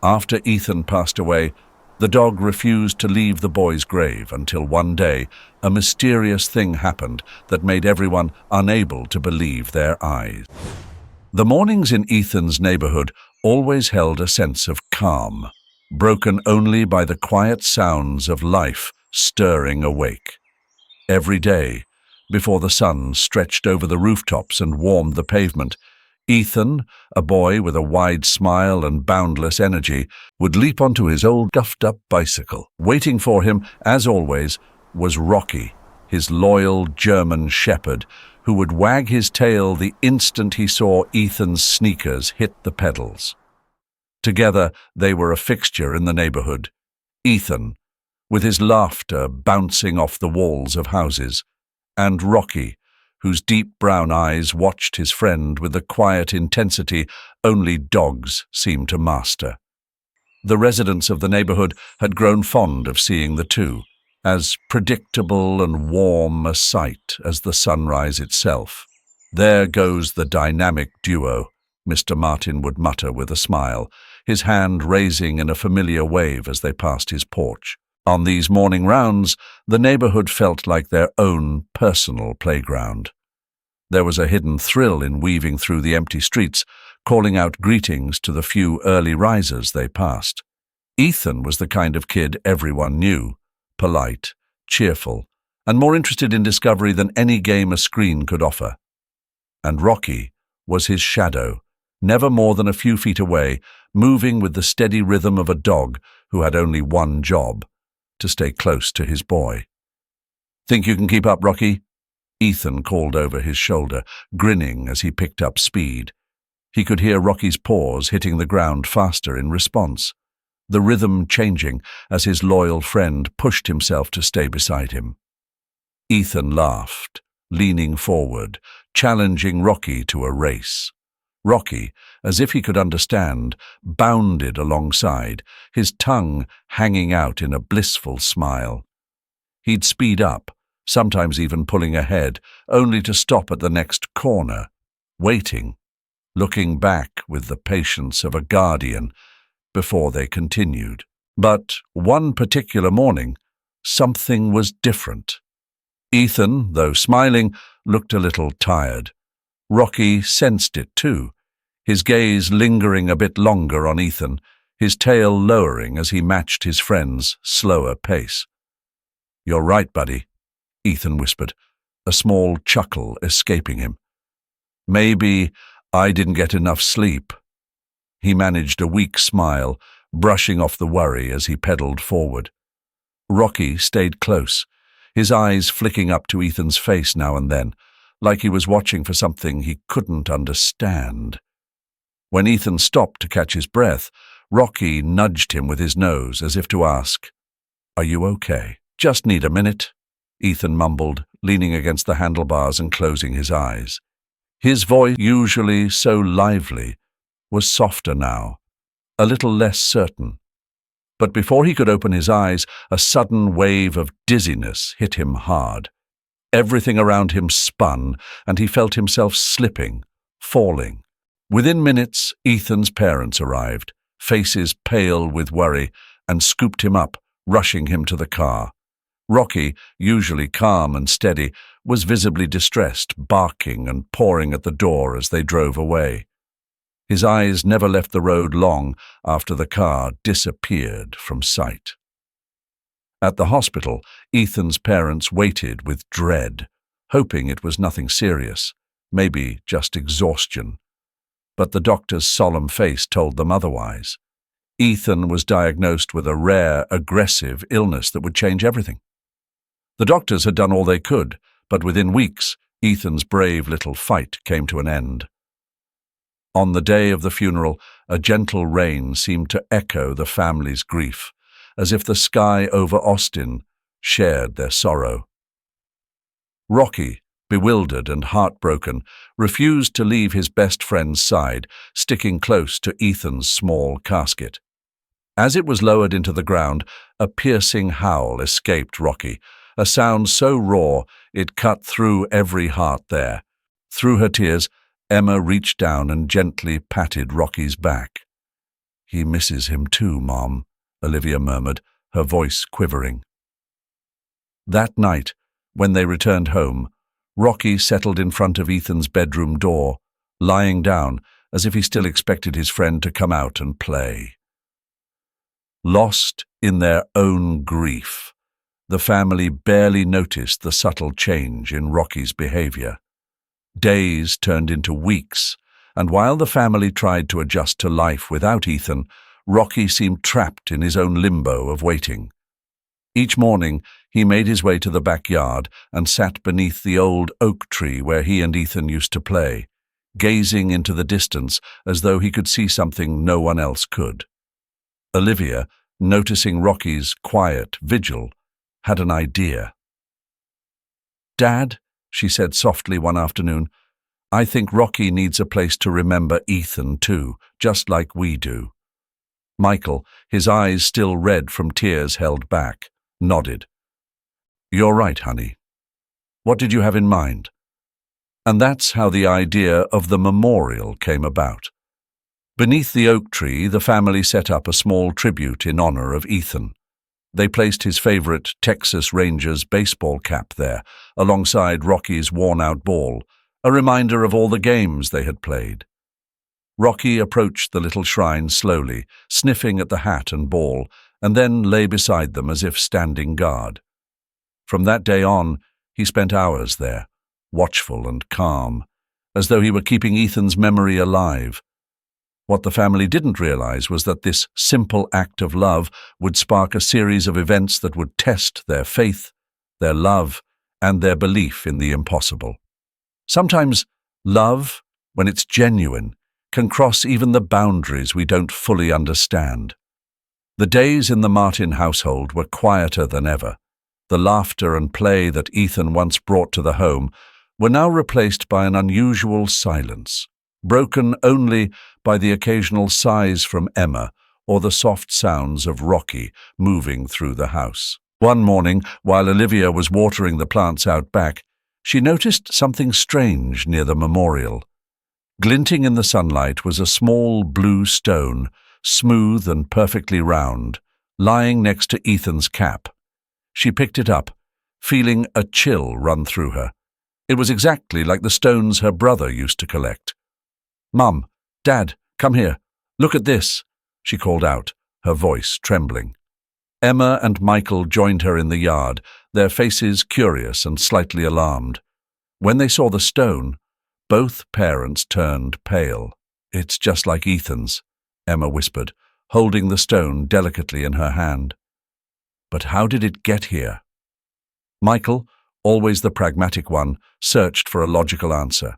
After Ethan passed away, the dog refused to leave the boy's grave until one day a mysterious thing happened that made everyone unable to believe their eyes. The mornings in Ethan's neighborhood always held a sense of calm, broken only by the quiet sounds of life stirring awake. Every day, before the sun stretched over the rooftops and warmed the pavement, Ethan, a boy with a wide smile and boundless energy, would leap onto his old scuffed-up bicycle. Waiting for him, as always, was Rocky, his loyal German shepherd, who would wag his tail the instant he saw Ethan's sneakers hit the pedals. Together, they were a fixture in the neighborhood. Ethan, with his laughter bouncing off the walls of houses, and Rocky, whose deep brown eyes watched his friend with the quiet intensity only dogs seem to master. The residents of the neighborhood had grown fond of seeing the two, as predictable and warm a sight as the sunrise itself. "There goes the dynamic duo," Mr. Martin would mutter with a smile, his hand raising in a familiar wave as they passed his porch. On these morning rounds, the neighborhood felt like their own personal playground. There was a hidden thrill in weaving through the empty streets, calling out greetings to the few early risers they passed. Ethan was the kind of kid everyone knew, polite, cheerful, and more interested in discovery than any game a screen could offer. And Rocky was his shadow, never more than a few feet away, moving with the steady rhythm of a dog who had only one job: to stay close to his boy. "Think you can keep up, Rocky?" Ethan called over his shoulder, grinning as he picked up speed. He could hear Rocky's paws hitting the ground faster in response, the rhythm changing as his loyal friend pushed himself to stay beside him. Ethan laughed, leaning forward, challenging Rocky to a race. Rocky, as if he could understand, bounded alongside, his tongue hanging out in a blissful smile. He'd speed up, sometimes even pulling ahead, only to stop at the next corner, waiting, looking back with the patience of a guardian before they continued. But one particular morning, something was different. Ethan, though smiling, looked a little tired. Rocky sensed it too, his gaze lingering a bit longer on Ethan, his tail lowering as he matched his friend's slower pace. "You're right, buddy," Ethan whispered, a small chuckle escaping him. "Maybe I didn't get enough sleep." He managed a weak smile, brushing off the worry as he pedaled forward. Rocky stayed close, his eyes flicking up to Ethan's face now and then, like he was watching for something he couldn't understand. When Ethan stopped to catch his breath, Rocky nudged him with his nose as if to ask, "Are you okay?" "Just need a minute," Ethan mumbled, leaning against the handlebars and closing his eyes. His voice, usually so lively, was softer now, a little less certain. But before he could open his eyes, a sudden wave of dizziness hit him hard. Everything around him spun, and he felt himself slipping, falling. Within minutes, Ethan's parents arrived, faces pale with worry, and scooped him up, rushing him to the car. Rocky, usually calm and steady, was visibly distressed, barking and pawing at the door as they drove away. His eyes never left the road long after the car disappeared from sight. At the hospital, Ethan's parents waited with dread, hoping it was nothing serious, maybe just exhaustion. But the doctor's solemn face told them otherwise. Ethan was diagnosed with a rare, aggressive illness that would change everything. The doctors had done all they could, but within weeks, Ethan's brave little fight came to an end. On the day of the funeral, a gentle rain seemed to echo the family's grief, as if the sky over Austin shared their sorrow. Rocky, bewildered and heartbroken, refused to leave his best friend's side, sticking close to Ethan's small casket. As it was lowered into the ground, a piercing howl escaped Rocky, a sound so raw it cut through every heart there. Through her tears, Emma reached down and gently patted Rocky's back. "He misses him too, Mom," Olivia murmured, her voice quivering. That night, when they returned home, Rocky settled in front of Ethan's bedroom door, lying down as if he still expected his friend to come out and play. Lost in their own grief, the family barely noticed the subtle change in Rocky's behavior. Days turned into weeks, and while the family tried to adjust to life without Ethan, Rocky seemed trapped in his own limbo of waiting. Each morning, he made his way to the backyard and sat beneath the old oak tree where he and Ethan used to play, gazing into the distance as though he could see something no one else could. Olivia, noticing Rocky's quiet vigil, had an idea. "Dad," she said softly one afternoon, "I think Rocky needs a place to remember Ethan too, just like we do." Michael, his eyes still red from tears held back, nodded. "You're right, honey. What did you have in mind?" And that's how the idea of the memorial came about. Beneath the oak tree, the family set up a small tribute in honor of Ethan. They placed his favorite Texas Rangers baseball cap there, alongside Rocky's worn-out ball, a reminder of all the games they had played. Rocky approached the little shrine slowly, sniffing at the hat and ball, and then lay beside them as if standing guard. From that day on, he spent hours there, watchful and calm, as though he were keeping Ethan's memory alive. What the family didn't realize was that this simple act of love would spark a series of events that would test their faith, their love, and their belief in the impossible. Sometimes love, when it's genuine, can cross even the boundaries we don't fully understand. The days in the Martin household were quieter than ever. The laughter and play that Ethan once brought to the home were now replaced by an unusual silence, broken only by the occasional sighs from Emma or the soft sounds of Rocky moving through the house. One morning, while Olivia was watering the plants out back, she noticed something strange near the memorial. Glinting in the sunlight was a small blue stone, smooth and perfectly round, lying next to Ethan's cap. She picked it up, feeling a chill run through her. It was exactly like the stones her brother used to collect. "Mum, Dad, come here. Look at this," she called out, her voice trembling. Emma and Michael joined her in the yard, their faces curious and slightly alarmed. When they saw the stone, both parents turned pale. "It's just like Ethan's," Emma whispered, holding the stone delicately in her hand. "But how did it get here?" Michael, always the pragmatic one, searched for a logical answer.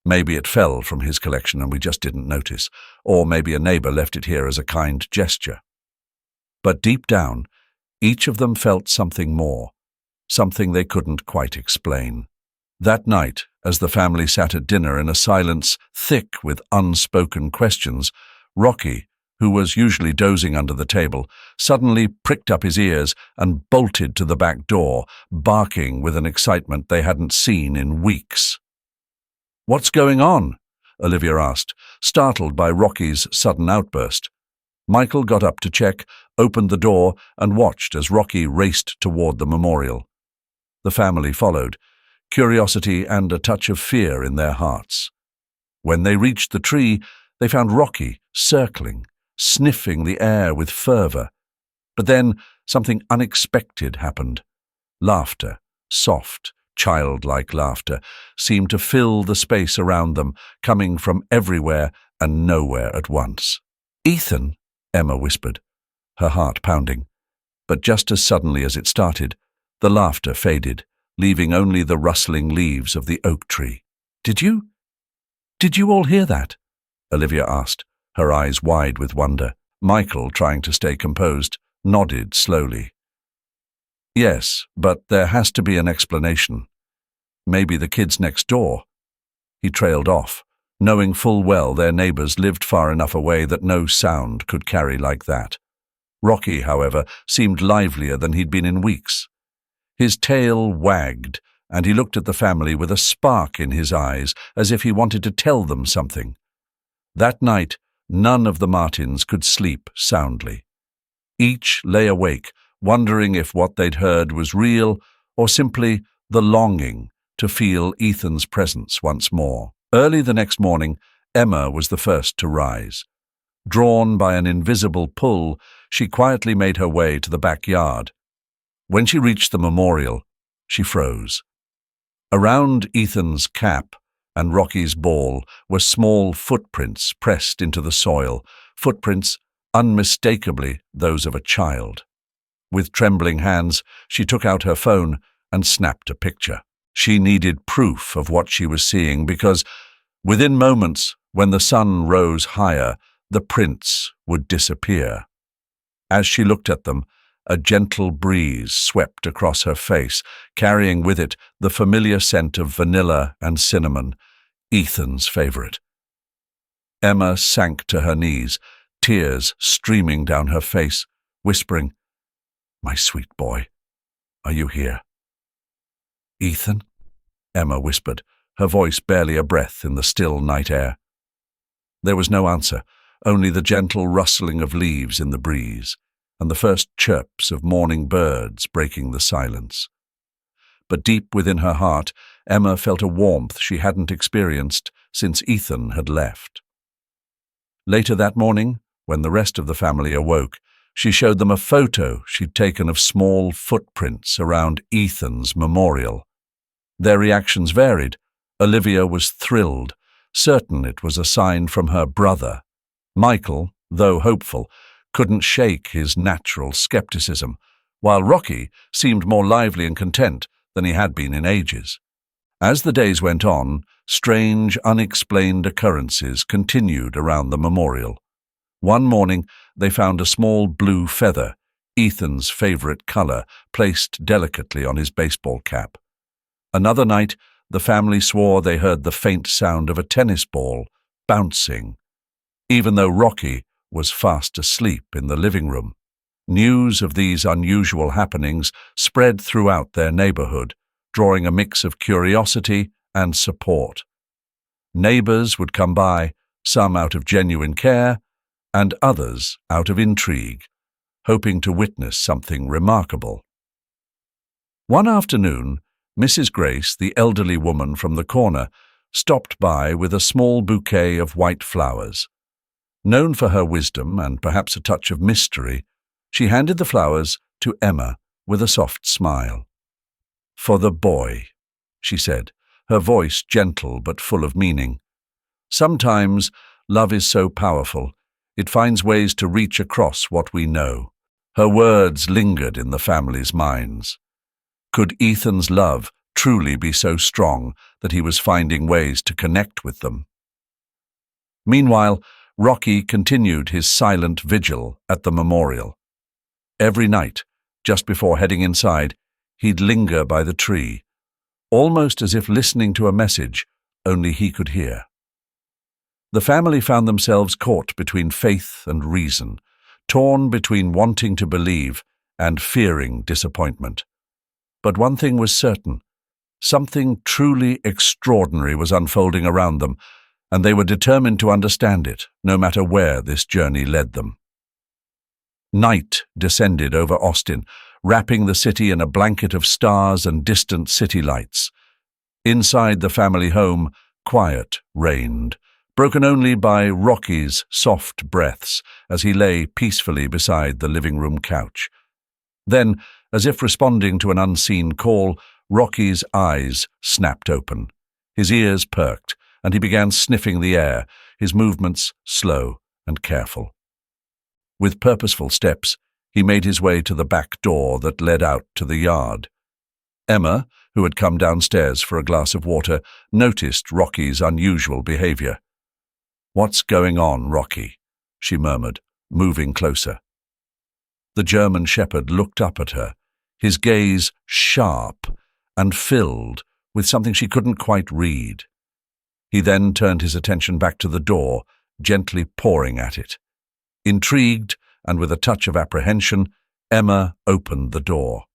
"Maybe it fell from his collection and we just didn't notice, or maybe a neighbor left it here as a kind gesture." But deep down, each of them felt something more, something they couldn't quite explain. That night, as the family sat at dinner in a silence thick with unspoken questions, Rocky, who was usually dozing under the table, suddenly pricked up his ears and bolted to the back door, barking with an excitement they hadn't seen in weeks. "What's going on?" Olivia asked, startled by Rocky's sudden outburst. Michael got up to check, opened the door, and watched as Rocky raced toward the memorial. The family followed, curiosity and a touch of fear in their hearts. When they reached the tree, they found Rocky circling, sniffing the air with fervor. But then something unexpected happened. Laughter, soft, childlike laughter, seemed to fill the space around them, coming from everywhere and nowhere at once. "Ethan," Emma whispered, her heart pounding. But just as suddenly as it started, the laughter faded, leaving only the rustling leaves of the oak tree. Did you all hear that?" Olivia asked, her eyes wide with wonder. Michael, trying to stay composed, nodded slowly. "Yes, but there has to be an explanation. Maybe the kids next door." He trailed off, knowing full well their neighbors lived far enough away that no sound could carry like that. Rocky, however, seemed livelier than he'd been in weeks. His tail wagged, and he looked at the family with a spark in his eyes, as if he wanted to tell them something. That night, none of the Martins could sleep soundly. Each lay awake, wondering if what they'd heard was real or simply the longing to feel Ethan's presence once more. Early the next morning, Emma was the first to rise. Drawn by an invisible pull, she quietly made her way to the backyard. When she reached the memorial, she froze. Around Ethan's cap and Rocky's ball were small footprints pressed into the soil, footprints unmistakably those of a child. With trembling hands, she took out her phone and snapped a picture. She needed proof of what she was seeing because, within moments, when the sun rose higher, the prints would disappear. As she looked at them, a gentle breeze swept across her face, carrying with it the familiar scent of vanilla and cinnamon, Ethan's favorite. Emma sank to her knees, tears streaming down her face, whispering, "My sweet boy, are you here?" "Ethan?" Emma whispered, her voice barely a breath in the still night air. There was no answer, only the gentle rustling of leaves in the breeze, and the first chirps of morning birds breaking the silence. But deep within her heart, Emma felt a warmth she hadn't experienced since Ethan had left. Later that morning, when the rest of the family awoke, she showed them a photo she'd taken of small footprints around Ethan's memorial. Their reactions varied. Olivia was thrilled, certain it was a sign from her brother. Michael, though hopeful, couldn't shake his natural skepticism, while Rocky seemed more lively and content than he had been in ages. As the days went on, strange, unexplained occurrences continued around the memorial. One morning, they found a small blue feather, Ethan's favorite color, placed delicately on his baseball cap. Another night, the family swore they heard the faint sound of a tennis ball bouncing, even though Rocky was fast asleep in the living room. News of these unusual happenings spread throughout their neighborhood, drawing a mix of curiosity and support. Neighbors would come by, some out of genuine care, and others out of intrigue, hoping to witness something remarkable. One afternoon, Mrs. Grace, the elderly woman from the corner, stopped by with a small bouquet of white flowers. Known for her wisdom and perhaps a touch of mystery, she handed the flowers to Emma with a soft smile. "For the boy," she said, her voice gentle but full of meaning. "Sometimes love is so powerful, it finds ways to reach across what we know." Her words lingered in the family's minds. Could Ethan's love truly be so strong that he was finding ways to connect with them? Meanwhile, Rocky continued his silent vigil at the memorial. Every night, just before heading inside, he'd linger by the tree, almost as if listening to a message only he could hear. The family found themselves caught between faith and reason, torn between wanting to believe and fearing disappointment. But one thing was certain: something truly extraordinary was unfolding around them, and they were determined to understand it, no matter where this journey led them. Night descended over Austin, wrapping the city in a blanket of stars and distant city lights. Inside the family home, quiet reigned, broken only by Rocky's soft breaths as he lay peacefully beside the living room couch. Then, as if responding to an unseen call, Rocky's eyes snapped open. His ears perked, and he began sniffing the air, his movements slow and careful. With purposeful steps, he made his way to the back door that led out to the yard. Emma, who had come downstairs for a glass of water, noticed Rocky's unusual behavior. "What's going on, Rocky?" she murmured, moving closer. The German shepherd looked up at her, his gaze sharp and filled with something she couldn't quite read. He then turned his attention back to the door, gently pawing at it. Intrigued and with a touch of apprehension, Emma opened the door.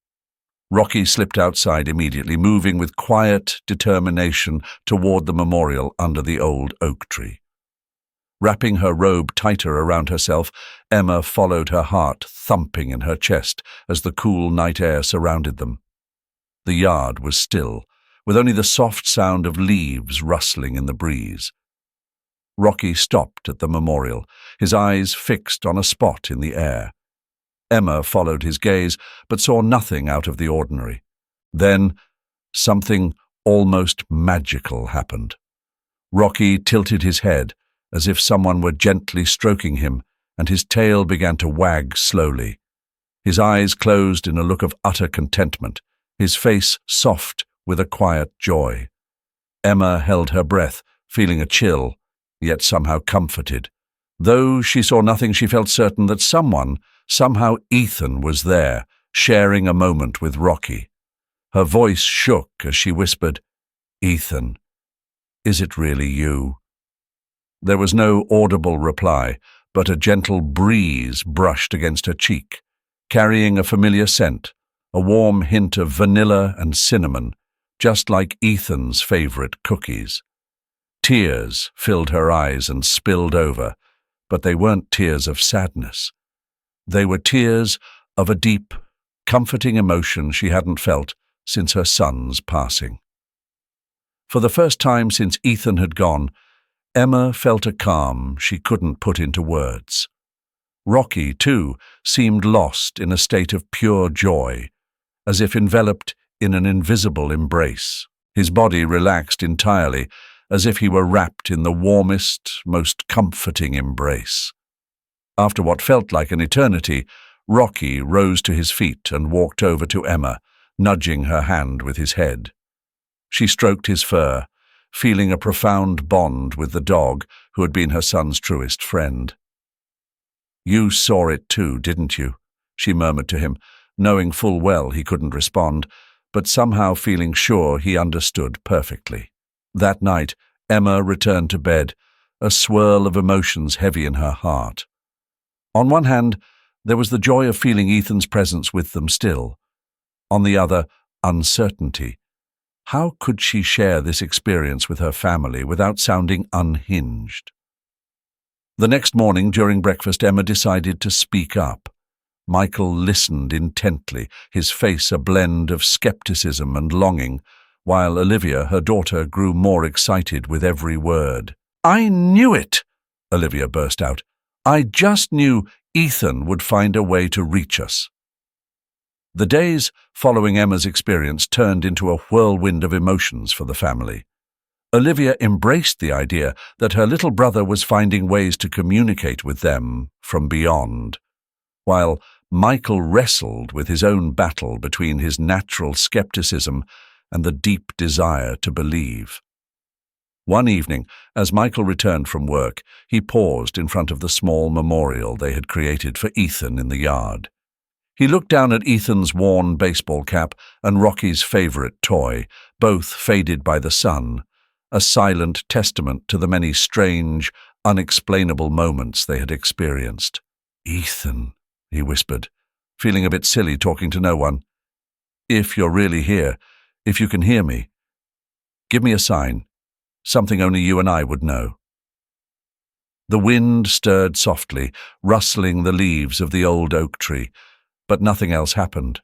Rocky slipped outside immediately, moving with quiet determination toward the memorial under the old oak tree. Wrapping her robe tighter around herself, Emma followed, her heart thumping in her chest as the cool night air surrounded them. The yard was still, with only the soft sound of leaves rustling in the breeze. Rocky stopped at the memorial, his eyes fixed on a spot in the air. Emma followed his gaze, but saw nothing out of the ordinary. Then, something almost magical happened. Rocky tilted his head, as if someone were gently stroking him, and his tail began to wag slowly. His eyes closed in a look of utter contentment, his face soft with a quiet joy. Emma held her breath, feeling a chill, yet somehow comforted. Though she saw nothing, she felt certain that somehow Ethan was there, sharing a moment with Rocky. Her voice shook as she whispered, "Ethan, is it really you?" There was no audible reply, but a gentle breeze brushed against her cheek, carrying a familiar scent, a warm hint of vanilla and cinnamon, just like Ethan's favorite cookies. Tears filled her eyes and spilled over, but they weren't tears of sadness. They were tears of a deep, comforting emotion she hadn't felt since her son's passing. For the first time since Ethan had gone, Emma felt a calm she couldn't put into words. Rocky, too, seemed lost in a state of pure joy, as if enveloped in an invisible embrace. His body relaxed entirely, as if he were wrapped in the warmest, most comforting embrace. After what felt like an eternity, Rocky rose to his feet and walked over to Emma, nudging her hand with his head. She stroked his fur, feeling a profound bond with the dog who had been her son's truest friend. "You saw it too, didn't you?" she murmured to him, knowing full well he couldn't respond, but somehow feeling sure he understood perfectly. That night, Emma returned to bed, a swirl of emotions heavy in her heart. On one hand, there was the joy of feeling Ethan's presence with them still. On the other, uncertainty. How could she share this experience with her family without sounding unhinged? The next morning, during breakfast, Emma decided to speak up. Michael listened intently, his face a blend of skepticism and longing, while Olivia, her daughter, grew more excited with every word. "I knew it!" Olivia burst out. "I just knew Ethan would find a way to reach us." The days following Emma's experience turned into a whirlwind of emotions for the family. Olivia embraced the idea that her little brother was finding ways to communicate with them from beyond, while Michael wrestled with his own battle between his natural skepticism and the deep desire to believe. One evening, as Michael returned from work, he paused in front of the small memorial they had created for Ethan in the yard. He looked down at Ethan's worn baseball cap and Rocky's favorite toy, both faded by the sun, a silent testament to the many strange, unexplainable moments they had experienced. "Ethan," he whispered, feeling a bit silly talking to no one. "If you're really here, if you can hear me, give me a sign, something only you and I would know." The wind stirred softly, rustling the leaves of the old oak tree, but nothing else happened.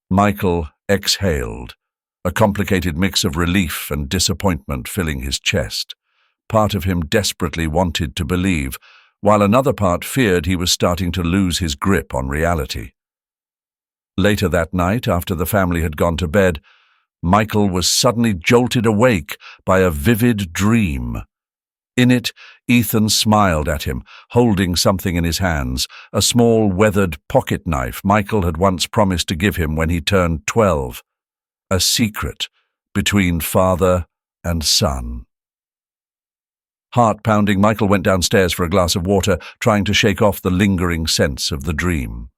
Michael exhaled, a complicated mix of relief and disappointment filling his chest. Part of him desperately wanted to believe, while another part feared he was starting to lose his grip on reality. Later that night, after the family had gone to bed, Michael was suddenly jolted awake by a vivid dream. In it, Ethan smiled at him, holding something in his hands, a small weathered pocket knife Michael had once promised to give him when he turned 12. A secret between father and son. Heart-pounding, Michael went downstairs for a glass of water, trying to shake off the lingering sense of the dream.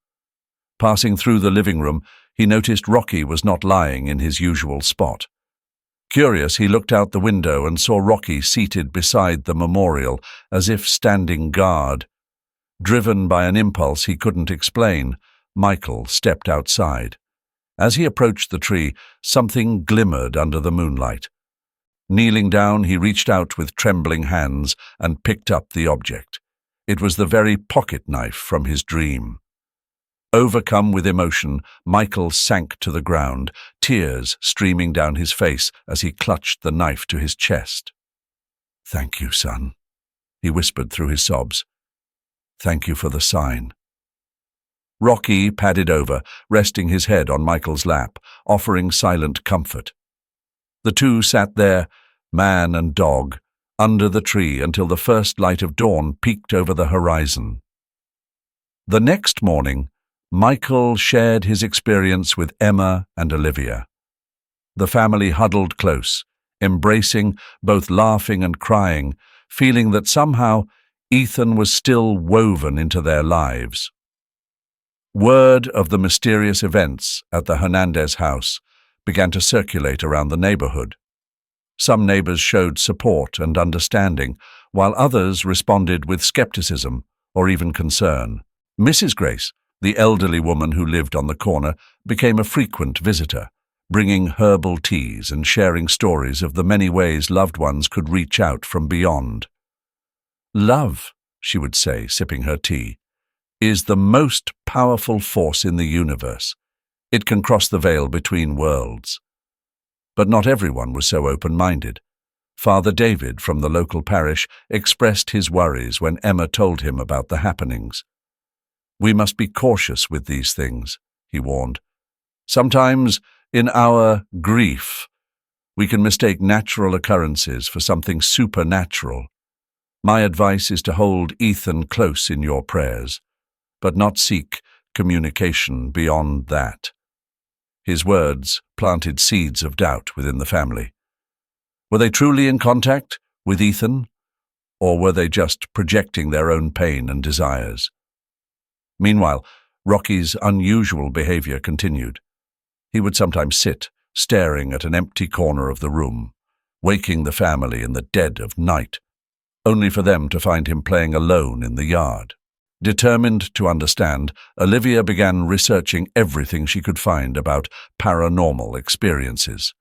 Passing through the living room, he noticed Rocky was not lying in his usual spot. Curious, he looked out the window and saw Rocky seated beside the memorial, as if standing guard. Driven by an impulse he couldn't explain, Michael stepped outside. As he approached the tree, something glimmered under the moonlight. Kneeling down, he reached out with trembling hands and picked up the object. It was the very pocket-knife from his dream. Overcome with emotion, Michael sank to the ground, tears streaming down his face as he clutched the knife to his chest. "Thank you, son," he whispered through his sobs. "Thank you for the sign." Rocky padded over, resting his head on Michael's lap, offering silent comfort. The two sat there, man and dog, under the tree until the first light of dawn peeked over the horizon. The next morning, Michael shared his experience with Emma and Olivia. The family huddled close, embracing, both laughing and crying, feeling that somehow Ethan was still woven into their lives. Word of the mysterious events at the Hernandez house began to circulate around the neighborhood. Some neighbors showed support and understanding, while others responded with skepticism or even concern. Mrs. Grace, the elderly woman who lived on the corner, became a frequent visitor, bringing herbal teas and sharing stories of the many ways loved ones could reach out from beyond. "Love," she would say, sipping her tea, "is the most powerful force in the universe. It can cross the veil between worlds." But not everyone was so open-minded. Father David from the local parish expressed his worries when Emma told him about the happenings. "We must be cautious with these things," he warned. "Sometimes, in our grief, we can mistake natural occurrences for something supernatural. My advice is to hold Ethan close in your prayers, but not seek communication beyond that." His words planted seeds of doubt within the family. Were they truly in contact with Ethan, or were they just projecting their own pain and desires? Meanwhile, Rocky's unusual behavior continued. He would sometimes sit, staring at an empty corner of the room, waking the family in the dead of night, only for them to find him playing alone in the yard. Determined to understand, Olivia began researching everything she could find about paranormal experiences.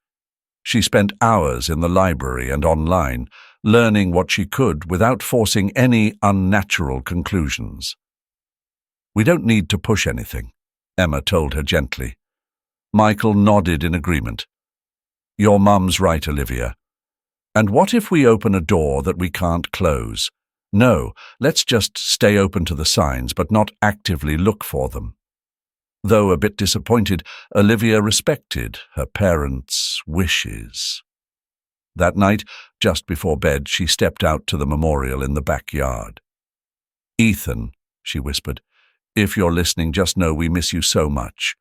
She spent hours in the library and online, learning what she could without forcing any unnatural conclusions. "We don't need to push anything," Emma told her gently. Michael nodded in agreement. "Your mum's right, Olivia. And what if we open a door that we can't close? No, let's just stay open to the signs, but not actively look for them." Though a bit disappointed, Olivia respected her parents' wishes. That night, just before bed, she stepped out to the memorial in the backyard. "Ethan," she whispered, "if you're listening, just know we miss you so much.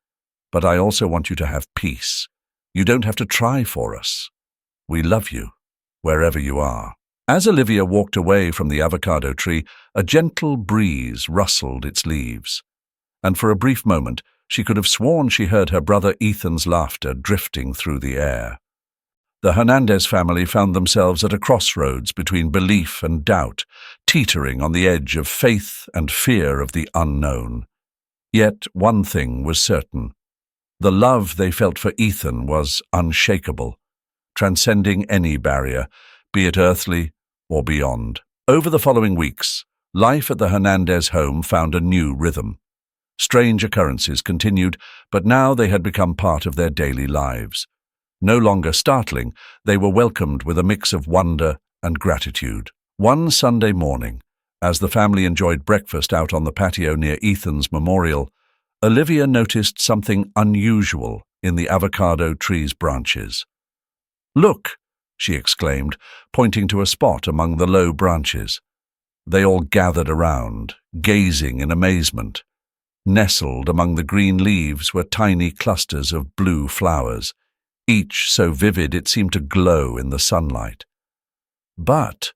But I also want you to have peace. You don't have to try for us. We love you, wherever you are." As Olivia walked away from the avocado tree, a gentle breeze rustled its leaves, and for a brief moment she could have sworn she heard her brother Ethan's laughter drifting through the air. The Hernandez family found themselves at a crossroads between belief and doubt, teetering on the edge of faith and fear of the unknown. Yet one thing was certain. The love they felt for Ethan was unshakable, transcending any barrier, be it earthly or beyond. Over the following weeks, life at the Hernandez home found a new rhythm. Strange occurrences continued, but now they had become part of their daily lives. No longer startling, they were welcomed with a mix of wonder and gratitude. One Sunday morning, as the family enjoyed breakfast out on the patio near Ethan's memorial, Olivia noticed something unusual in the avocado tree's branches. "Look!" she exclaimed, pointing to a spot among the low branches. They all gathered around, gazing in amazement. Nestled among the green leaves were tiny clusters of blue flowers, each so vivid it seemed to glow in the sunlight. "But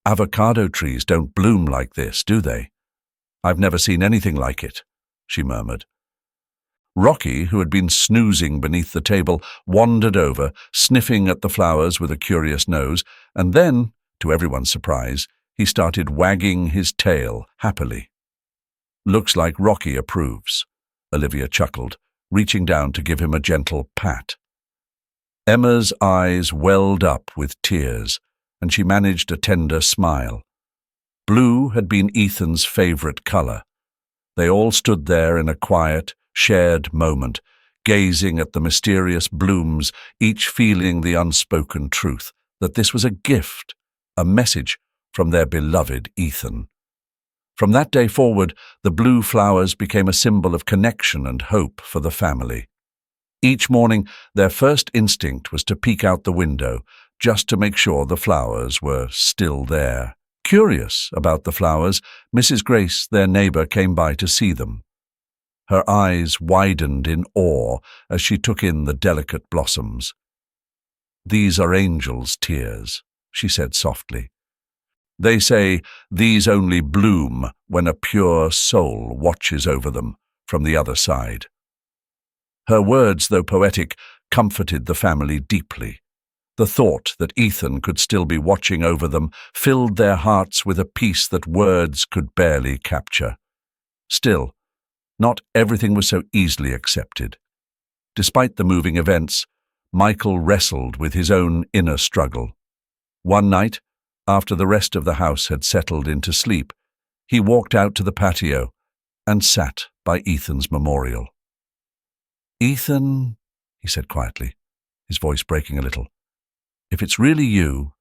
avocado trees don't bloom like this, do they? I've never seen anything like it," she murmured. Rocky, who had been snoozing beneath the table, wandered over, sniffing at the flowers with a curious nose, and then, to everyone's surprise, he started wagging his tail happily. "Looks like Rocky approves," Olivia chuckled, reaching down to give him a gentle pat. Emma's eyes welled up with tears, and she managed a tender smile. Blue had been Ethan's favorite color. They all stood there in a quiet, shared moment, gazing at the mysterious blooms, each feeling the unspoken truth that this was a gift, a message from their beloved Ethan. From that day forward, the blue flowers became a symbol of connection and hope for the family. Each morning, their first instinct was to peek out the window, just to make sure the flowers were still there. Curious about the flowers, Mrs. Grace, their neighbor, came by to see them. Her eyes widened in awe as she took in the delicate blossoms. "These are angels' tears," she said softly. "They say these only bloom when a pure soul watches over them from the other side." Her words, though poetic, comforted the family deeply. The thought that Ethan could still be watching over them filled their hearts with a peace that words could barely capture. Still, not everything was so easily accepted. Despite the moving events, Michael wrestled with his own inner struggle. One night, after the rest of the house had settled into sleep, he walked out to the patio and sat by Ethan's memorial. "Ethan," he said quietly, his voice breaking a little, "if it's really you,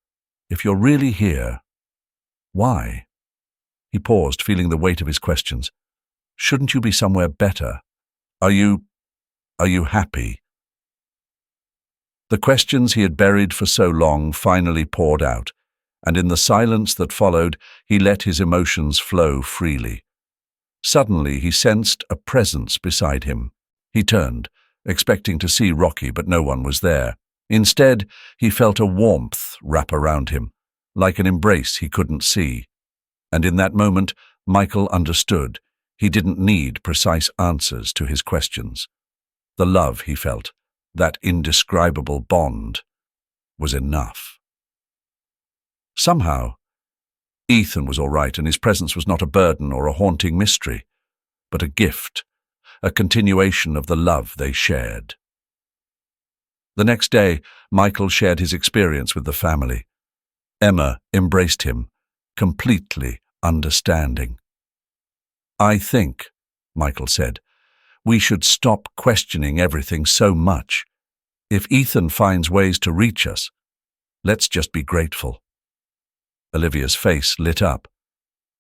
if you're really here, why?" He paused, feeling the weight of his questions. "Shouldn't you be somewhere better? Are you happy?" The questions he had buried for so long finally poured out, and in the silence that followed, he let his emotions flow freely. Suddenly, he sensed a presence beside him. He turned, expecting to see Rocky, but no one was there. Instead, he felt a warmth wrap around him, like an embrace he couldn't see. And in that moment, Michael understood. He didn't need precise answers to his questions. The love he felt, that indescribable bond, was enough. Somehow, Ethan was all right, and his presence was not a burden or a haunting mystery, but a gift, a continuation of the love they shared. The next day, Michael shared his experience with the family. Emma embraced him, completely understanding. "I think," Michael said, "we should stop questioning everything so much. If Ethan finds ways to reach us, let's just be grateful." Olivia's face lit up.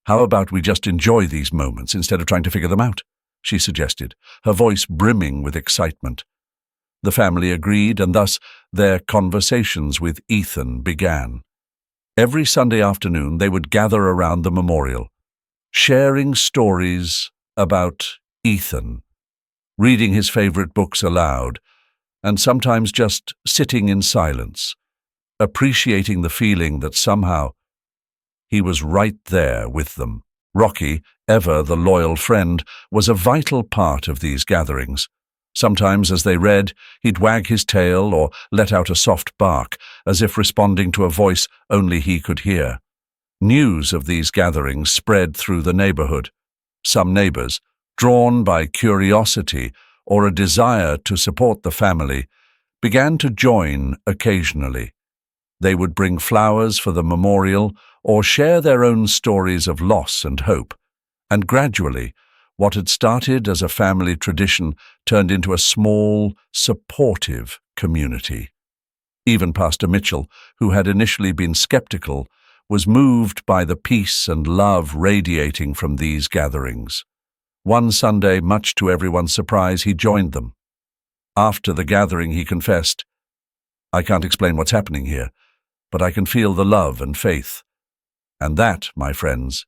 "How about we just enjoy these moments instead of trying to figure them out?" she suggested, her voice brimming with excitement. The family agreed, and thus their conversations with Ethan began. Every Sunday afternoon they would gather around the memorial, sharing stories about Ethan, reading his favorite books aloud, and sometimes just sitting in silence, appreciating the feeling that somehow he was right there with them. Rocky, ever the loyal friend, was a vital part of these gatherings. Sometimes, as they read, he'd wag his tail or let out a soft bark, as if responding to a voice only he could hear. News of these gatherings spread through the neighborhood. Some neighbors, drawn by curiosity or a desire to support the family, began to join occasionally. They would bring flowers for the memorial or share their own stories of loss and hope, and gradually, what had started as a family tradition turned into a small, supportive community. Even Pastor Mitchell, who had initially been skeptical, was moved by the peace and love radiating from these gatherings. One Sunday, much to everyone's surprise, he joined them. After the gathering, he confessed, "I can't explain what's happening here, but I can feel the love and faith. And that, my friends,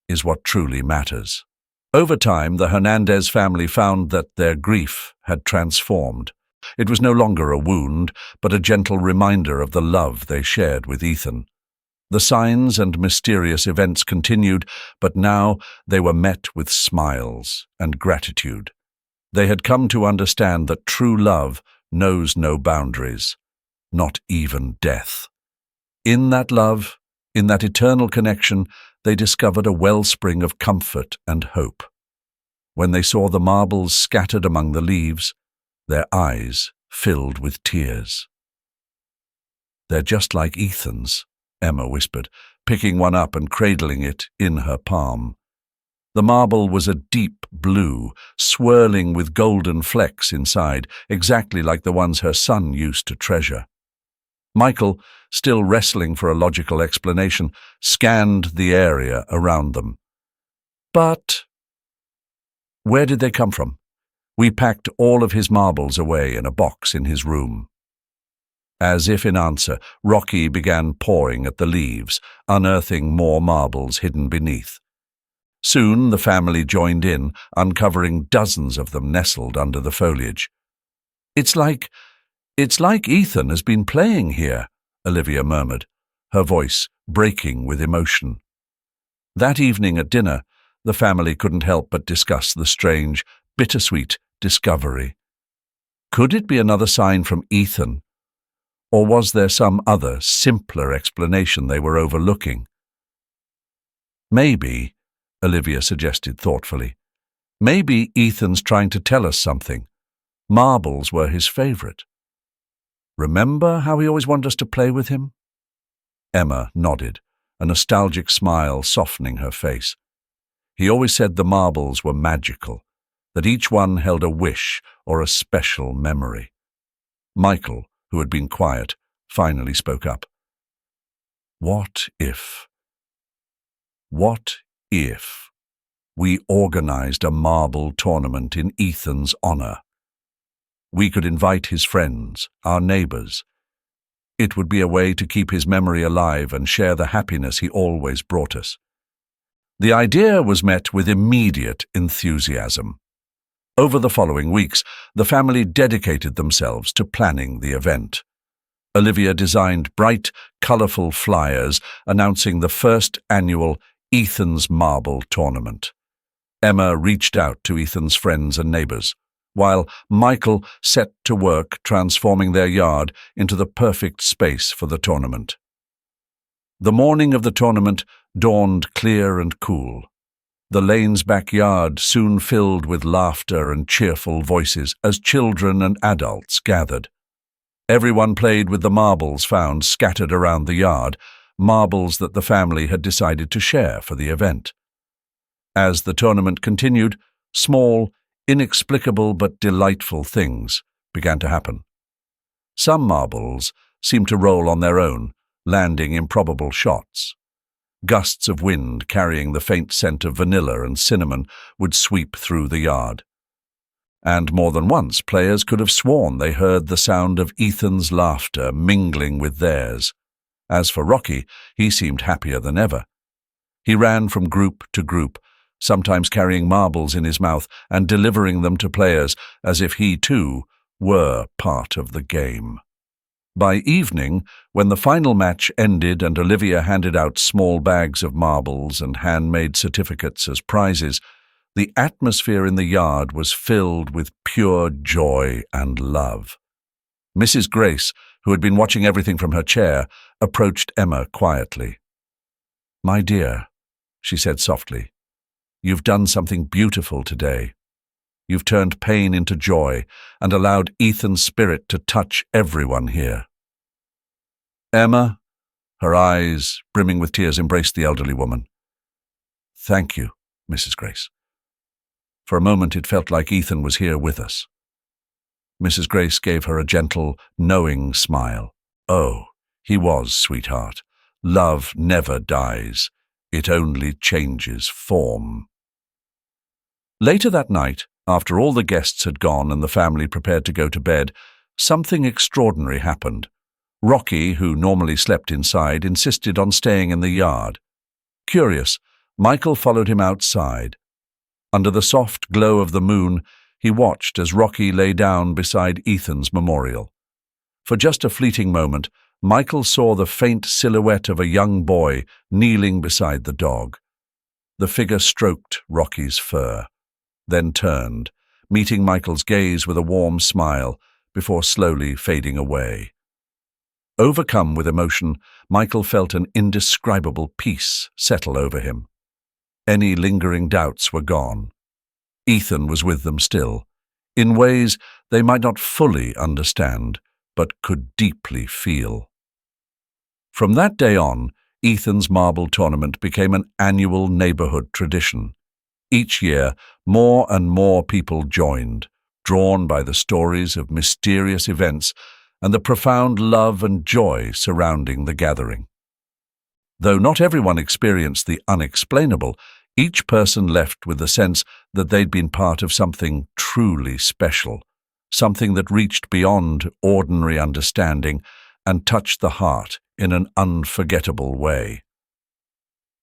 is what truly matters." Over time, the Hernandez family found that their grief had transformed. It was no longer a wound, but a gentle reminder of the love they shared with Ethan. The signs and mysterious events continued, but now they were met with smiles and gratitude. They had come to understand that true love knows no boundaries, not even death. In that love, in that eternal connection, they discovered a wellspring of comfort and hope. When they saw the marbles scattered among the leaves, their eyes filled with tears. "They're just like Ethan's," Emma whispered, picking one up and cradling it in her palm. The marble was a deep blue, swirling with golden flecks inside, exactly like the ones her son used to treasure. Michael, still wrestling for a logical explanation, scanned the area around them. "But where did they come from?" "We packed all of his marbles away in a box in his room." As if in answer, Rocky began pawing at the leaves, unearthing more marbles hidden beneath. Soon the family joined in, uncovering dozens of them nestled under the foliage. It's like Ethan has been playing here," Olivia murmured, her voice breaking with emotion. That evening at dinner, the family couldn't help but discuss the strange, bittersweet discovery. Could it be another sign from Ethan? Or was there some other, simpler explanation they were overlooking? "Maybe," Olivia suggested thoughtfully, "maybe Ethan's trying to tell us something. Marbles were his favorite. Remember how he always wanted us to play with him?" Emma nodded, a nostalgic smile softening her face. "He always said the marbles were magical, that each one held a wish or a special memory." Michael, who had been quiet, finally spoke up. What if we organized a marble tournament in Ethan's honor? We could invite his friends, our neighbors. It would be a way to keep his memory alive and share the happiness he always brought us. The idea was met with immediate enthusiasm. Over the following weeks, the family dedicated themselves to planning the event. Olivia designed bright, colorful flyers announcing the first annual Ethan's Marble Tournament. Emma reached out to Ethan's friends and neighbors, while Michael set to work transforming their yard into the perfect space for the tournament. The morning of the tournament dawned clear and cool. The lane's backyard soon filled with laughter and cheerful voices as children and adults gathered. Everyone played with the marbles found scattered around the yard, marbles that the family had decided to share for the event. As the tournament continued, small, inexplicable but delightful things began to happen. Some marbles seemed to roll on their own, landing improbable shots. Gusts of wind carrying the faint scent of vanilla and cinnamon would sweep through the yard. And more than once, players could have sworn they heard the sound of Ethan's laughter mingling with theirs. As for Rocky, he seemed happier than ever. He ran from group to group, sometimes carrying marbles in his mouth and delivering them to players as if he, too, were part of the game. By evening, when the final match ended and Olivia handed out small bags of marbles and handmade certificates as prizes, the atmosphere in the yard was filled with pure joy and love. Mrs. Grace, who had been watching everything from her chair, approached Emma quietly. "My dear," she said softly, "you've done something beautiful today. You've turned pain into joy and allowed Ethan's spirit to touch everyone here." Emma, her eyes brimming with tears, embraced the elderly woman. "Thank you, Mrs. Grace." For a moment it felt like Ethan was here with us. Mrs. Grace gave her a gentle, knowing smile. "Oh, he was, sweetheart. Love never dies. It only changes form." Later that night, after all the guests had gone and the family prepared to go to bed, something extraordinary happened. Rocky, who normally slept inside, insisted on staying in the yard. Curious, Michael followed him outside. Under the soft glow of the moon, he watched as Rocky lay down beside Ethan's memorial. For just a fleeting moment, Michael saw the faint silhouette of a young boy kneeling beside the dog. The figure stroked Rocky's fur, then turned, meeting Michael's gaze with a warm smile before slowly fading away. Overcome with emotion, Michael felt an indescribable peace settle over him. Any lingering doubts were gone. Ethan was with them still, in ways they might not fully understand, but could deeply feel. From that day on, Ethan's marble tournament became an annual neighborhood tradition. Each year, more and more people joined, drawn by the stories of mysterious events and the profound love and joy surrounding the gathering. Though not everyone experienced the unexplainable, each person left with the sense that they'd been part of something truly special, something that reached beyond ordinary understanding and touched the heart in an unforgettable way.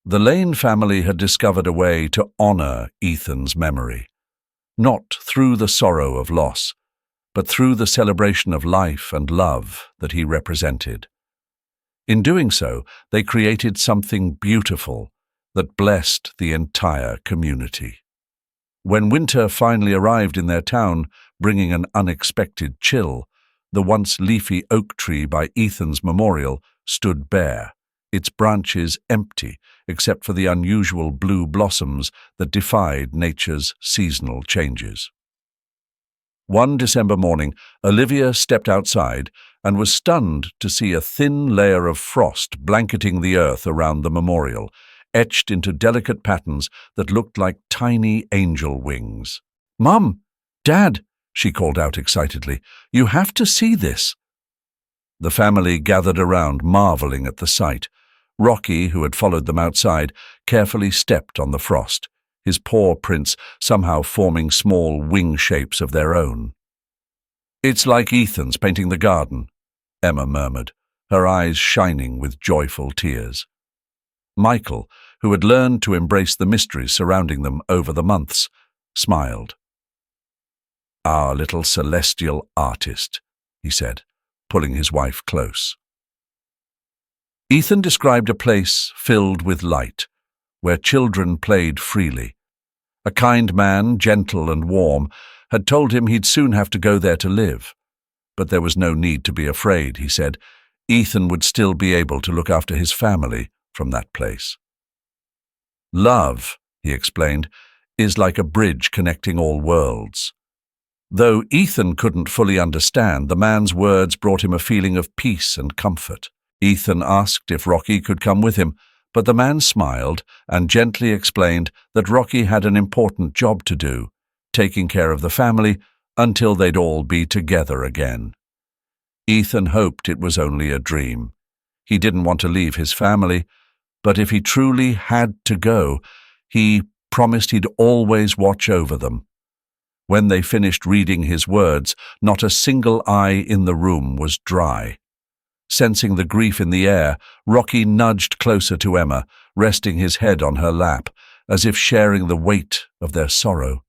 The Lane family had discovered a way to honor Ethan's memory, not through the sorrow of loss, but through the celebration of life and love that he represented. In doing so, they created something beautiful that blessed the entire community. When winter finally arrived in their town, bringing an unexpected chill, the once leafy oak tree by Ethan's memorial stood bare, its branches empty except for the unusual blue blossoms that defied nature's seasonal changes. One December morning, Olivia stepped outside and was stunned to see a thin layer of frost blanketing the earth around the memorial, etched into delicate patterns that looked like tiny angel wings. "Mum! Dad!" she called out excitedly. "You have to see this!" The family gathered around, marveling at the sight. Rocky, who had followed them outside, carefully stepped on the frost, his paw prints somehow forming small wing shapes of their own. "It's like Ethan's painting the garden," Emma murmured, her eyes shining with joyful tears. Michael, who had learned to embrace the mysteries surrounding them over the months, smiled. "Our little celestial artist," he said, pulling his wife close. Ethan described a place filled with light, where children played freely. A kind man, gentle and warm, had told him he'd soon have to go there to live. But there was no need to be afraid, he said. Ethan would still be able to look after his family from that place. "Love," he explained, "is like a bridge connecting all worlds." Though Ethan couldn't fully understand, the man's words brought him a feeling of peace and comfort. Ethan asked if Rocky could come with him, but the man smiled and gently explained that Rocky had an important job to do, taking care of the family until they'd all be together again. Ethan hoped it was only a dream. He didn't want to leave his family, but if he truly had to go, he promised he'd always watch over them. When they finished reading his words, not a single eye in the room was dry. Sensing the grief in the air, Rocky nudged closer to Emma, resting his head on her lap, as if sharing the weight of their sorrow.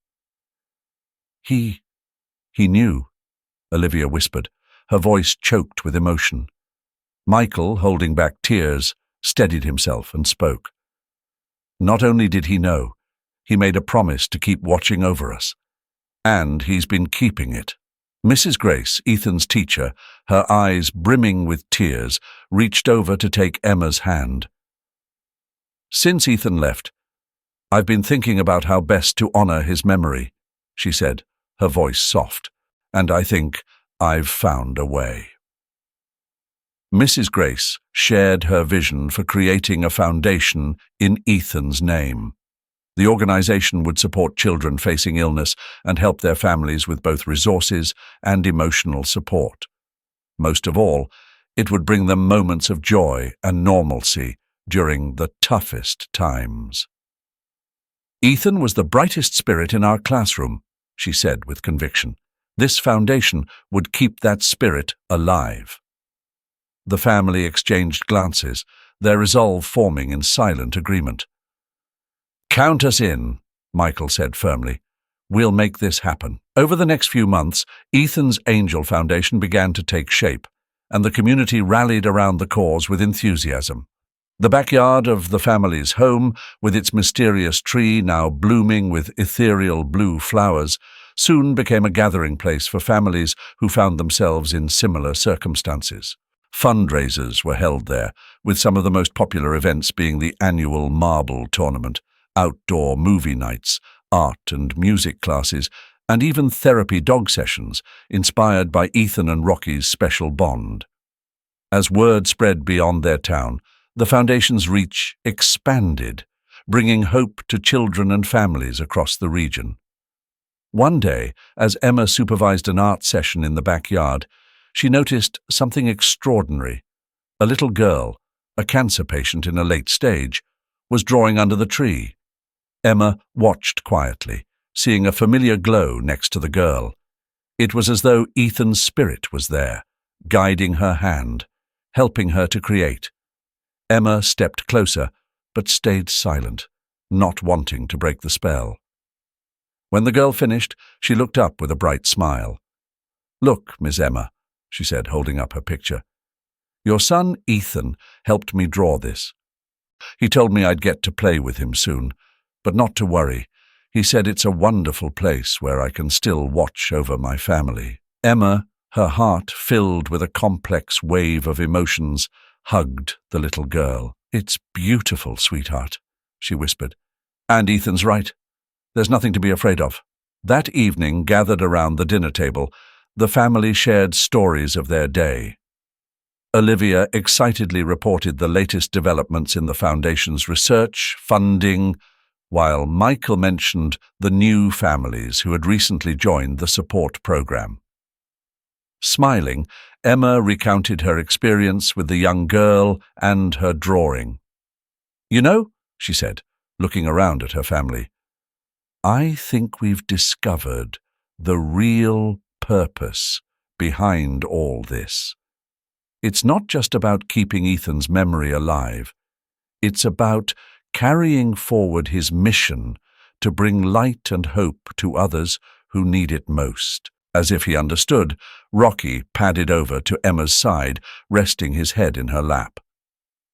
He knew," Olivia whispered, her voice choked with emotion. Michael, holding back tears, steadied himself and spoke. "Not only did he know, he made a promise to keep watching over us. And he's been keeping it." Mrs. Grace, Ethan's teacher, her eyes brimming with tears, reached over to take Emma's hand. "Since Ethan left, I've been thinking about how best to honor his memory," she said, her voice soft, "and I think I've found a way." Mrs. Grace shared her vision for creating a foundation in Ethan's name. The organization would support children facing illness and help their families with both resources and emotional support. Most of all, it would bring them moments of joy and normalcy during the toughest times. "Ethan was the brightest spirit in our classroom," she said with conviction. "This foundation would keep that spirit alive." The family exchanged glances, their resolve forming in silent agreement. "Count us in," Michael said firmly. "We'll make this happen." Over the next few months, Ethan's Angel Foundation began to take shape, and the community rallied around the cause with enthusiasm. The backyard of the family's home, with its mysterious tree now blooming with ethereal blue flowers, soon became a gathering place for families who found themselves in similar circumstances. Fundraisers were held there, with some of the most popular events being the annual marble tournament, outdoor movie nights, art and music classes, and even therapy dog sessions inspired by Ethan and Rocky's special bond. As word spread beyond their town, the foundation's reach expanded, bringing hope to children and families across the region. One day, as Emma supervised an art session in the backyard, she noticed something extraordinary. A little girl, a cancer patient in a late stage, was drawing under the tree. Emma watched quietly, seeing a familiar glow next to the girl. It was as though Ethan's spirit was there, guiding her hand, helping her to create. Emma stepped closer, but stayed silent, not wanting to break the spell. When the girl finished, she looked up with a bright smile. "Look, Miss Emma," she said, holding up her picture. "Your son, Ethan, helped me draw this. He told me I'd get to play with him soon, but not to worry. He said it's a wonderful place where I can still watch over my family." Emma, her heart filled with a complex wave of emotions, hugged the little girl. "It's beautiful, sweetheart," she whispered. "And Ethan's right. There's nothing to be afraid of." That evening, gathered around the dinner table, the family shared stories of their day. Olivia excitedly reported the latest developments in the Foundation's research, funding, while Michael mentioned the new families who had recently joined the support program. Smiling, Emma recounted her experience with the young girl and her drawing. "You know," she said, looking around at her family, "I think we've discovered the real purpose behind all this. It's not just about keeping Ethan's memory alive. It's about carrying forward his mission to bring light and hope to others who need it most." As if he understood, Rocky padded over to Emma's side, resting his head in her lap.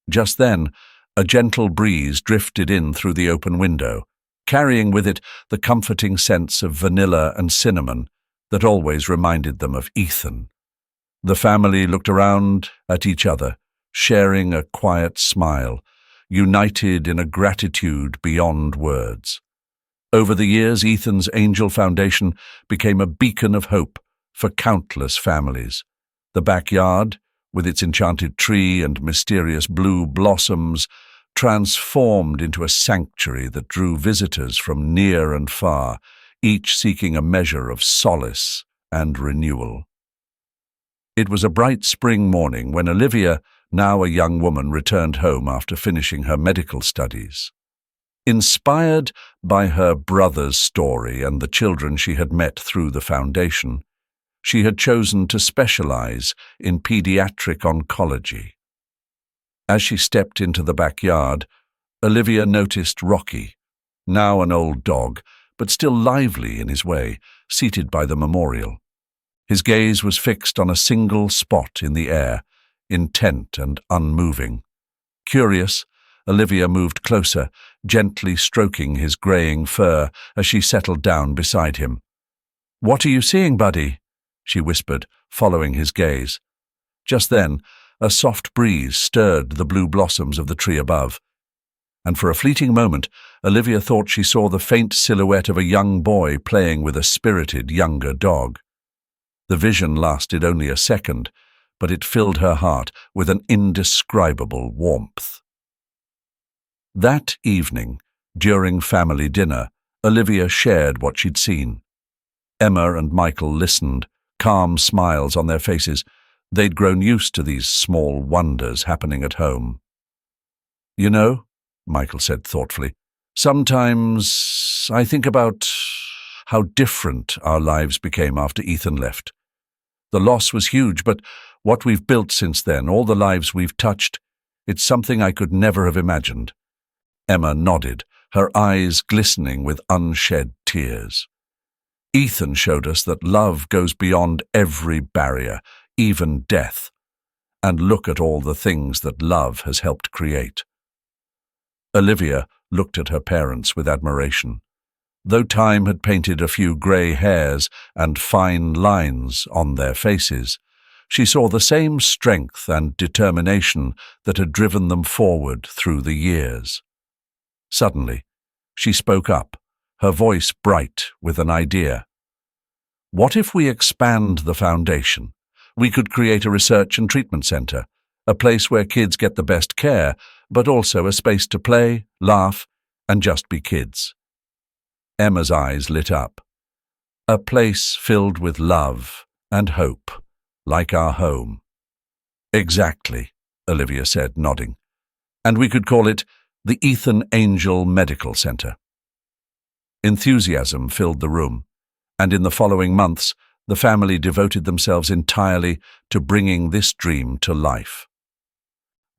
Just then, a gentle breeze drifted in through the open window, carrying with it the comforting sense of vanilla and cinnamon that always reminded them of Ethan. The family looked around at each other, sharing a quiet smile, united in a gratitude beyond words. Over the years, Ethan's Angel Foundation became a beacon of hope for countless families. The backyard, with its enchanted tree and mysterious blue blossoms, transformed into a sanctuary that drew visitors from near and far, each seeking a measure of solace and renewal. It was a bright spring morning when Olivia, now a young woman, returned home after finishing her medical studies. Inspired by her brother's story and the children she had met through the foundation, she had chosen to specialize in pediatric oncology. As she stepped into the backyard, Olivia noticed Rocky, now an old dog, but still lively in his way, seated by the memorial. His gaze was fixed on a single spot in the air, intent and unmoving. Curious, Olivia moved closer, gently stroking his graying fur as she settled down beside him. "What are you seeing, buddy?" she whispered, following his gaze. Just then, a soft breeze stirred the blue blossoms of the tree above, and for a fleeting moment, Olivia thought she saw the faint silhouette of a young boy playing with a spirited younger dog. The vision lasted only a second, but it filled her heart with an indescribable warmth. That evening, during family dinner, Olivia shared what she'd seen. Emma and Michael listened, calm smiles on their faces. They'd grown used to these small wonders happening at home. "You know," Michael said thoughtfully, "sometimes I think about how different our lives became after Ethan left. The loss was huge, but what we've built since then, all the lives we've touched, it's something I could never have imagined." Emma nodded, her eyes glistening with unshed tears. "Ethan showed us that love goes beyond every barrier, even death. And look at all the things that love has helped create." Olivia looked at her parents with admiration. Though time had painted a few grey hairs and fine lines on their faces, she saw the same strength and determination that had driven them forward through the years. Suddenly, she spoke up, her voice bright with an idea. "What if we expand the foundation? We could create a research and treatment center, a place where kids get the best care, but also a space to play, laugh, and just be kids. Emma's eyes lit up. A place filled with love and hope, like our home. Exactly, Olivia said, nodding. And we could call it the Ethan Angel Medical Center. Enthusiasm filled the room, and in the following months, the family devoted themselves entirely to bringing this dream to life.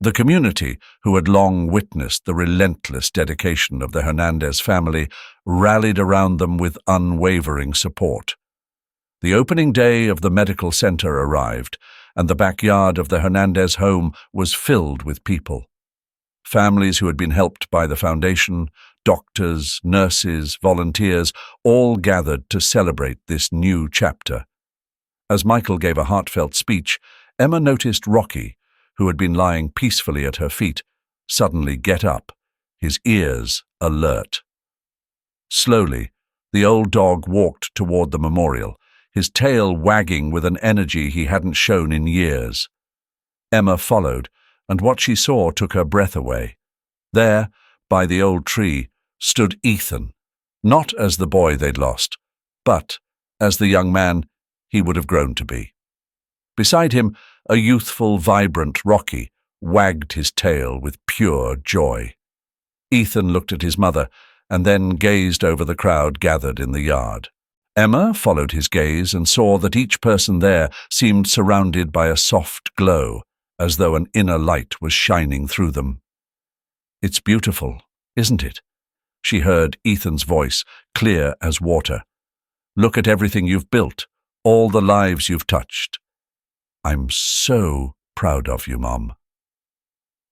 The community, who had long witnessed the relentless dedication of the Hernandez family, rallied around them with unwavering support. The opening day of the medical center arrived, and the backyard of the Hernandez home was filled with people. Families who had been helped by the foundation, doctors, nurses, volunteers, all gathered to celebrate this new chapter. As Michael gave a heartfelt speech, Emma noticed Rocky, who had been lying peacefully at her feet, suddenly get up, his ears alert. Slowly, the old dog walked toward the memorial, his tail wagging with an energy he hadn't shown in years. Emma followed, and what she saw took her breath away. There, by the old tree, stood Ethan, not as the boy they'd lost, but as the young man he would have grown to be. Beside him, a youthful, vibrant Rocky wagged his tail with pure joy. Ethan looked at his mother and then gazed over the crowd gathered in the yard. Emma followed his gaze and saw that each person there seemed surrounded by a soft glow, as though an inner light was shining through them. "It's beautiful, isn't it?" She heard Ethan's voice, clear as water. "Look at everything you've built, all the lives you've touched. I'm so proud of you, Mom."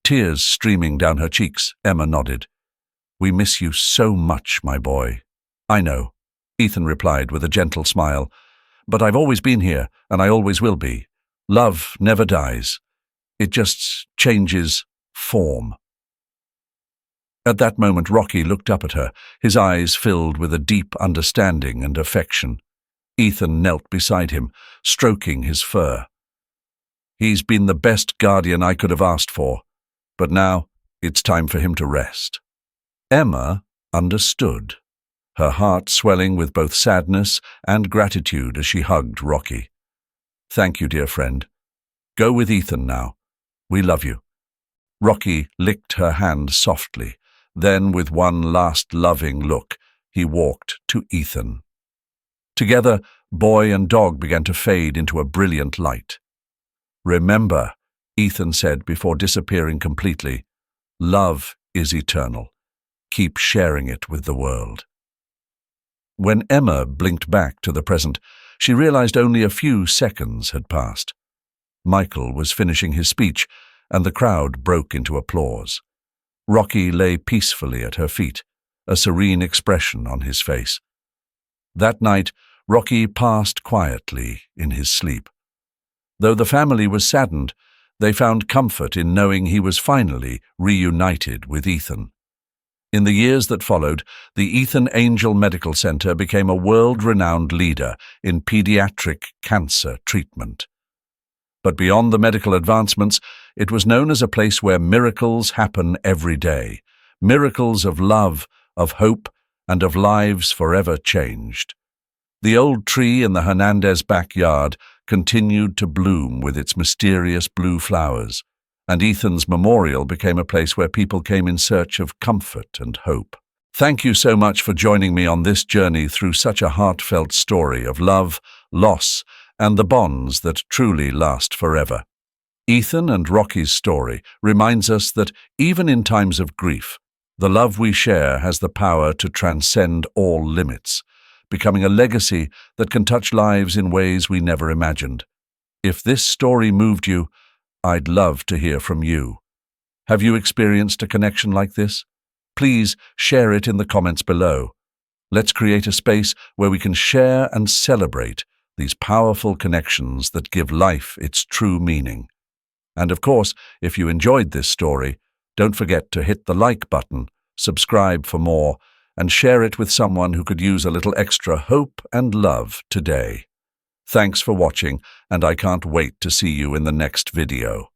Tears streaming down her cheeks, Emma nodded. "We miss you so much, my boy." "I know," Ethan replied with a gentle smile, "but I've always been here, and I always will be. Love never dies. It just changes form." At that moment, Rocky looked up at her, his eyes filled with a deep understanding and affection. Ethan knelt beside him, stroking his fur. "He's been the best guardian I could have asked for, but now it's time for him to rest." Emma understood, her heart swelling with both sadness and gratitude as she hugged Rocky. "Thank you, dear friend. Go with Ethan now. We love you." Rocky licked her hand softly. Then, with one last loving look, he walked to Ethan. Together, boy and dog began to fade into a brilliant light. "Remember," Ethan said before disappearing completely, "love is eternal. Keep sharing it with the world." When Emma blinked back to the present, she realized only a few seconds had passed. Michael was finishing his speech, and the crowd broke into applause. Rocky lay peacefully at her feet, a serene expression on his face. That night, Rocky passed quietly in his sleep. Though the family was saddened, they found comfort in knowing he was finally reunited with Ethan. In the years that followed, the Ethan Angel Medical Center became a world-renowned leader in pediatric cancer treatment. But beyond the medical advancements, it was known as a place where miracles happen every day, miracles of love, of hope, and of lives forever changed. The old tree in the Hernandez backyard continued to bloom with its mysterious blue flowers, and Ethan's memorial became a place where people came in search of comfort and hope. Thank you so much for joining me on this journey through such a heartfelt story of love, loss, and the bonds that truly last forever. Ethan and Rocky's story reminds us that even in times of grief, the love we share has the power to transcend all limits, becoming a legacy that can touch lives in ways we never imagined. If this story moved you, I'd love to hear from you. Have you experienced a connection like this? Please share it in the comments below. Let's create a space where we can share and celebrate these powerful connections that give life its true meaning. And of course, if you enjoyed this story, don't forget to hit the like button, subscribe for more, and share it with someone who could use a little extra hope and love today. Thanks for watching, and I can't wait to see you in the next video.